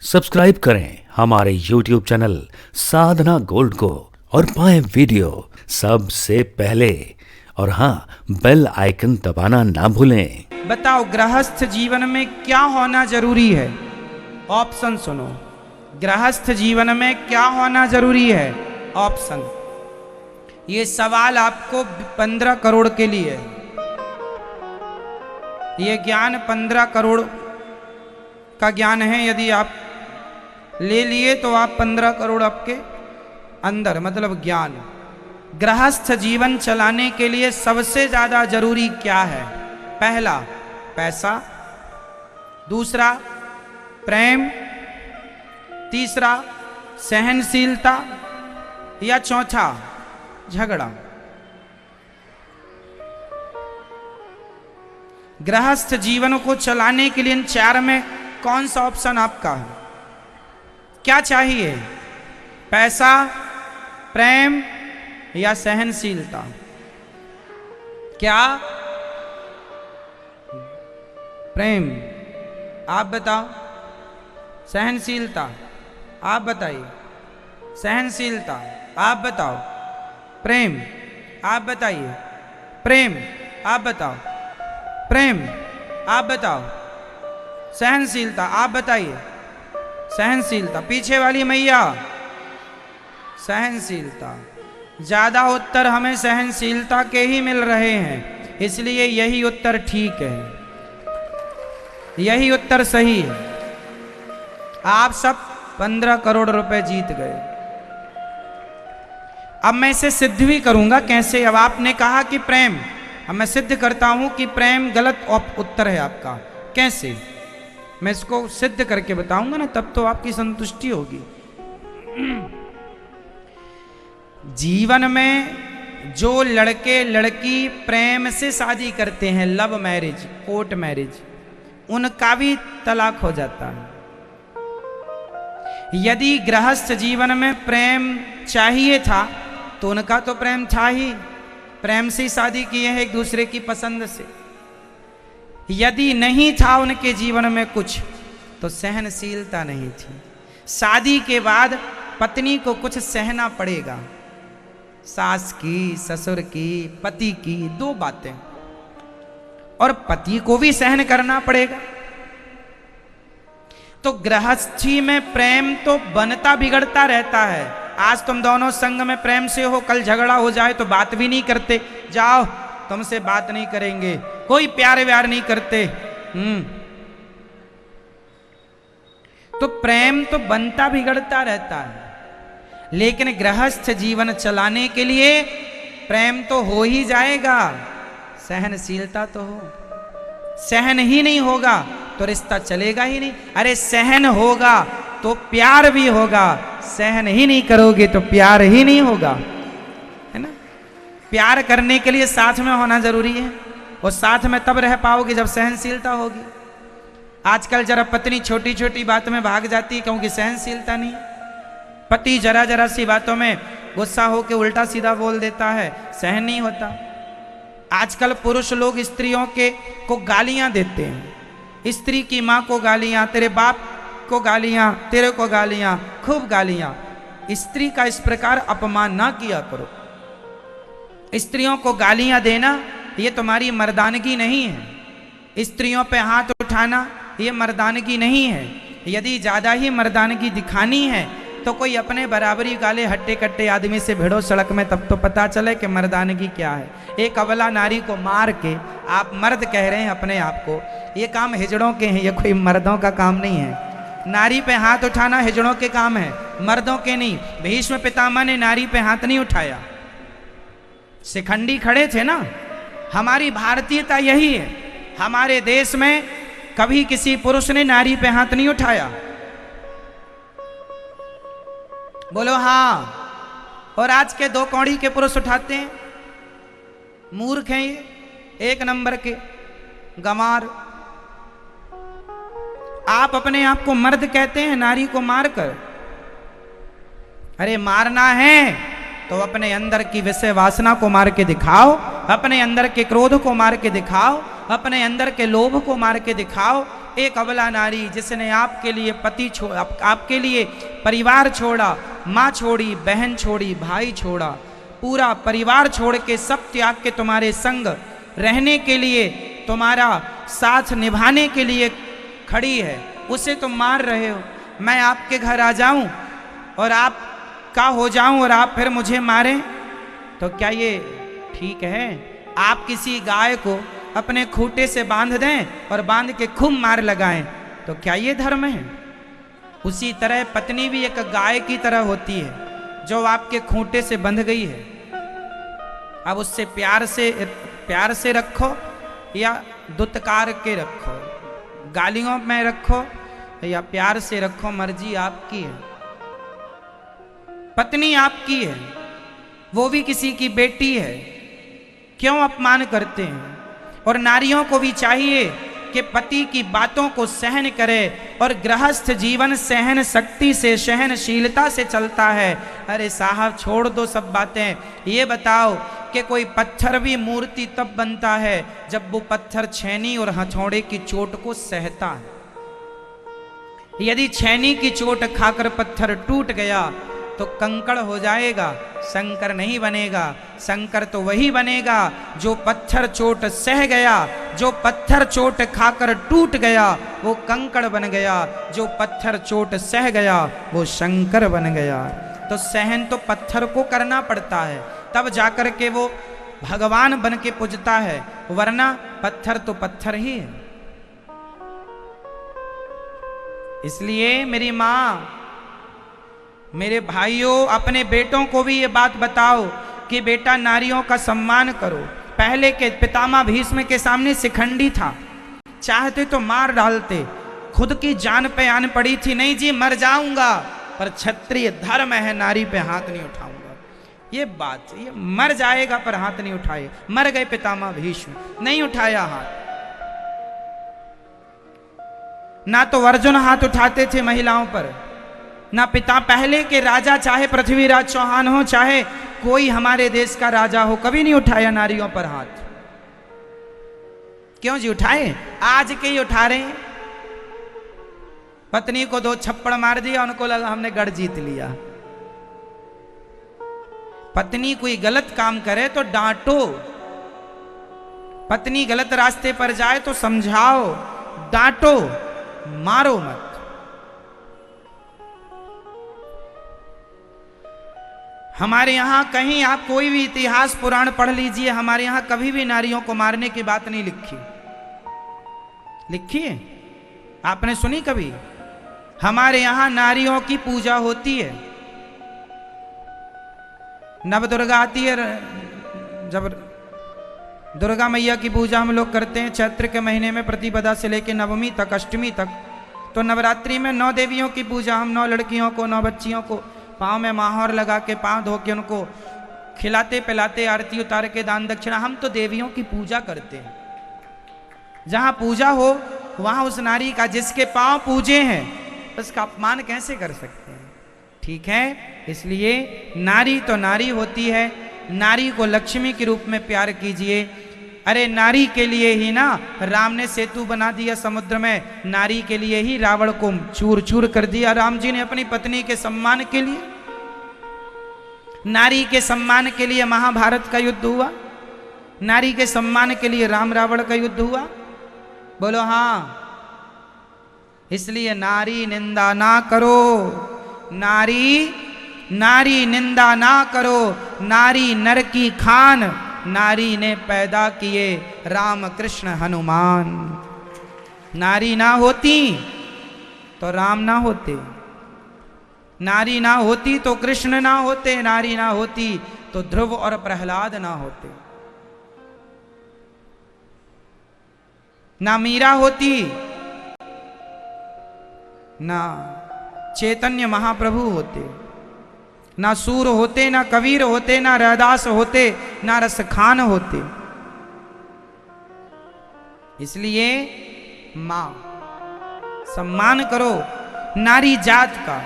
Subscribe करें हमारे YouTube channel साधना gold को और पाएं वीडियो सबसे पहले। और हाँ, बेल आइकन दबाना ना भूलें। बताओ गृहस्थ जीवन में क्या होना जरूरी है? ऑप्शन सुनो। गृहस्थ जीवन में क्या होना जरूरी है? ऑप्शन। ये सवाल आपको 15 करोड़ के लिए है। ये ज्ञान 15 करोड़ का ज्ञान है। यदि आप ले लिए तो आप 15 करोड़ आपके अंदर, मतलब ज्ञान। गृहस्थ जीवन चलाने के लिए सबसे ज्यादा जरूरी क्या है? पहला, पैसा। दूसरा, प्रेम। तीसरा, सहनशीलता। या चौथा, झगड़ा। गृहस्थ जीवन को चलाने के लिए इन चार में कौन सा ऑप्शन आपका है? क्या चाहिए? पैसा, प्रेम या सहनशीलता? क्या? प्रेम। आप बताओ। सहनशीलता? आप बताइए। सहनशीलता? आप बताओ। प्रेम? आप बताइए। प्रेम? आप बताओ। प्रेम? आप बताओ। सहनशीलता? आप बताइए। सहनशीलता। पीछे वाली मैया, सहनशीलता। ज्यादा उत्तर हमें सहनशीलता के ही मिल रहे हैं, इसलिए यही उत्तर ठीक है, यही उत्तर सही है। आप सब 15 करोड़ रुपए जीत गए। अब मैं इसे सिद्ध भी करूंगा। कैसे? अब आपने कहा कि प्रेम, अब मैं सिद्ध करता हूं कि प्रेम गलत उत्तर है आपका। कैसे? मैं इसको सिद्ध करके बताऊंगा ना, तब तो आपकी संतुष्टि होगी। जीवन में जो लड़के लड़की प्रेम से शादी करते हैं, लव मैरिज, कोर्ट मैरिज, उनका भी तलाक हो जाता है। यदि गृहस्थ जीवन में प्रेम चाहिए था तो उनका तो प्रेम था ही, प्रेम से शादी किए हैं एक दूसरे की पसंद से। यदि नहीं था उनके जीवन में कुछ, तो सहनशीलता नहीं थी। शादी के बाद पत्नी को कुछ सहना पड़ेगा, सास की, ससुर की, पति की, दो बातें, और पति को भी सहन करना पड़ेगा। तो गृहस्थी में प्रेम तो बनता बिगड़ता रहता है। आज तुम दोनों संग में प्रेम से हो, कल झगड़ा हो जाए तो बात भी नहीं करते, जाओ तुमसे बात नहीं करेंगे, कोई प्यार व्यार नहीं करते। तो प्रेम तो बनता बिगड़ता रहता है, लेकिन गृहस्थ जीवन चलाने के लिए प्रेम तो हो ही जाएगा, सहनशीलता तो हो। सहन ही नहीं होगा तो रिश्ता चलेगा ही नहीं। अरे सहन होगा तो प्यार भी होगा, सहन ही नहीं करोगे तो प्यार ही नहीं होगा, है ना। प्यार करने के लिए साथ में होना जरूरी है, और साथ में तब रह पाओगे जब सहनशीलता होगी। आजकल जरा पत्नी छोटी छोटी बात में भाग जाती है क्योंकि सहनशीलता नहीं। पति जरा जरा सी बातों में गुस्सा होकर उल्टा सीधा बोल देता है, सहन नहीं होता। आजकल पुरुष लोग स्त्रियों को गालियां देते हैं। स्त्री की माँ को गालियां, तेरे बाप को गालियां, तेरे को गालियां, खूब गालियां। स्त्री का इस प्रकार अपमान ना किया करो। स्त्रियों को गालियां देना ये तुम्हारी मर्दानगी नहीं है। स्त्रियों पे हाथ उठाना ये मर्दानगी नहीं है। यदि ज्यादा ही मर्दानगी दिखानी है तो कोई अपने बराबरी वाले हट्टे कट्टे आदमी से भिड़ो सड़क में, तब तो पता चले कि मर्दानगी क्या है। एक अबला नारी को मार के आप मर्द कह रहे हैं अपने आप को, ये काम हिजड़ों के हैं, ये कोई मर्दों का काम नहीं है। नारी पे हाथ उठाना हिजड़ों के काम है, मर्दों के नहीं। भीष्म पितामह ने नारी पे हाथ नहीं उठाया, शिखंडी खड़े थे ना। हमारी भारतीयता यही है। हमारे देश में कभी किसी पुरुष ने नारी पे हाथ नहीं उठाया। बोलो हाँ। और आज के दो कौड़ी के पुरुष उठाते हैं। मूर्ख हैं ये, एक नंबर के गंवार। आप अपने आप को मर्द कहते हैं नारी को मारकर। अरे मारना है तो अपने अंदर की विषय वासना को मार के दिखाओ, अपने अंदर के क्रोध को मार के दिखाओ, अपने अंदर के लोभ को मार के दिखाओ। एक अबला नारी जिसने आपके लिए पति छोड़ा, आपके लिए परिवार छोड़ा, माँ छोड़ी, बहन छोड़ी, भाई छोड़ा, पूरा परिवार छोड़ के सब त्याग के तुम्हारे संग रहने के लिए, तुम्हारा साथ निभाने के लिए खड़ी है, उसे तुम मार रहे हो। मैं आपके घर आ जाऊं और आप का हो जाऊं और आप फिर मुझे मारें, तो क्या ये ठीक है? आप किसी गाय को अपने खूंटे से बांध दें और बांध के खूब मार लगाएं, तो क्या ये धर्म है? उसी तरह पत्नी भी एक गाय की तरह होती है जो आपके खूंटे से बंध गई है। अब उससे प्यार से रखो या दुत्कार के रखो, गालियों में रखो या प्यार से रखो, मर्जी आपकी है। पत्नी आपकी है, वो भी किसी की बेटी है, क्यों अपमान करते हैं? और नारियों को भी चाहिए कि पति की बातों को सहन करे, और गृहस्थ जीवन सहन शक्ति से, सहनशीलता से चलता है। अरे साहब छोड़ दो सब बातें, ये बताओ कि कोई पत्थर भी मूर्ति तब बनता है जब वो पत्थर छेनी और हथौड़े की चोट को सहता है। यदि छेनी की चोट खाकर पत्थर टूट गया तो कंकड़ हो जाएगा, शंकर नहीं बनेगा। शंकर तो वही बनेगा जो पत्थर चोट सह गया, जो पत्थर चोट खाकर टूट गया वो कंकड़ बन गया, जो पत्थर चोट सह गया वो शंकर बन गया। तो सहन तो पत्थर को करना पड़ता है, तब जाकर के वो भगवान बन के पूजता है, वरना पत्थर तो पत्थर ही है। इसलिए मेरी माँ, मेरे भाइयों, अपने बेटों को भी ये बात बताओ कि बेटा नारियों का सम्मान करो। पहले के पितामह भीष्म के सामने शिखंडी था, चाहते तो मार डालते, खुद की जान पे आन पड़ी थी, नहीं जी मर जाऊंगा, पर क्षत्रिय धर्म है, नारी पे हाथ नहीं उठाऊंगा। ये बात, ये मर जाएगा पर हाथ नहीं उठाए। मर गए पितामह भीष्म, नहीं उठाया हाथ। ना तो अर्जुन हाथ उठाते थे महिलाओं पर, ना पिता पहले के राजा, चाहे पृथ्वीराज चौहान हो, चाहे कोई हमारे देश का राजा हो, कभी नहीं उठाया नारियों पर हाथ। क्यों जी उठाए? आज के ही उठा रहे हैं। पत्नी को 2 छप्पड़ मार दिया, उनको लगा हमने गढ़ जीत लिया। पत्नी कोई गलत काम करे तो डांटो, पत्नी गलत रास्ते पर जाए तो समझाओ, डांटो, मारो मत। हमारे यहां कहीं आप कोई भी इतिहास पुराण पढ़ लीजिए, हमारे यहां कभी भी नारियों को मारने की बात नहीं लिखी है? आपने सुनी कभी? हमारे यहां नारियों की पूजा होती है। नवदुर्गा आती है, जब दुर्गा मैया की पूजा हम लोग करते हैं चैत्र के महीने में, प्रतिपदा से लेकर नवमी तक, अष्टमी तक। तो नवरात्रि में 9 देवियों की पूजा, हम 9 लड़कियों को, 9 बच्चियों को पाँव में माहौर लगा के, पाँव धो के उनको खिलाते पिलाते, आरती उतार के, दान दक्षिणा। हम तो देवियों की पूजा करते हैं। जहाँ पूजा हो वहाँ उस नारी का, जिसके पाँव पूजे हैं, उसका अपमान कैसे कर सकते हैं? ठीक है, इसलिए नारी तो नारी होती है, नारी को लक्ष्मी के रूप में प्यार कीजिए। अरे नारी के लिए ही ना राम ने सेतु बना दिया समुद्र में, नारी के लिए ही रावण को चूर चूर कर दिया राम जी ने अपनी पत्नी के सम्मान के लिए। नारी के सम्मान के लिए महाभारत का युद्ध हुआ, नारी के सम्मान के लिए राम रावण का युद्ध हुआ। बोलो हाँ। इसलिए नारी निंदा ना करो, नारी निंदा ना करो। नारी नर की खान, नारी ने पैदा किए राम कृष्ण हनुमान। नारी ना होती तो राम ना होते, नारी ना होती तो कृष्ण ना होते, नारी ना होती तो ध्रुव और प्रहलाद ना होते, ना मीरा होती, ना चैतन्य महाप्रभु होते, ना सूर होते, ना कबीर होते, ना रैदास होते, ना रसखान होते। इसलिए मां सम्मान करो नारी जात का।